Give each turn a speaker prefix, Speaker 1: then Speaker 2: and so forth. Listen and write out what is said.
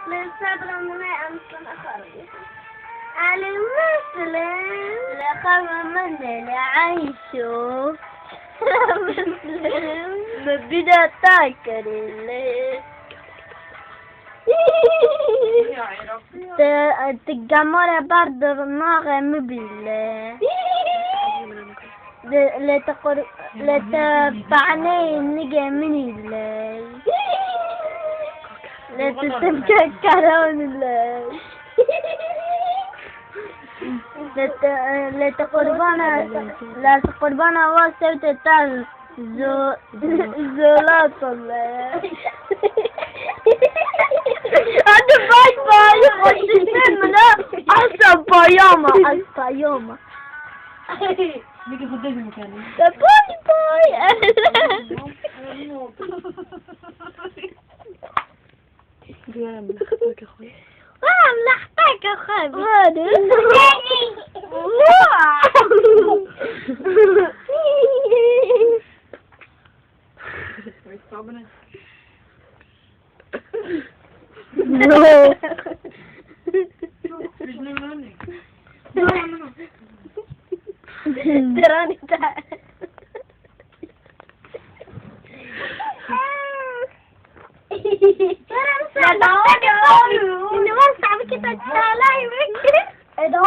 Speaker 1: للصبر من أمسنا خريطة على المسلم لقم من العيشو مسلم مبدا تاكر اللي تجمع برضه النغم بالله لتبعني النجا من الليل لتتكرون الليل لتقربنا وسوت التال زولات الليل هذا باي باي خش الفيلم ده أصلا باياما
Speaker 2: بيجي فضيت مكاني.
Speaker 1: باي باي
Speaker 2: انا ملحقتك يا اخوي.
Speaker 1: ملحقتك يا اخوي.
Speaker 2: No.
Speaker 1: تراني تعال. Ini mas kami kita jalan, ini. Ada.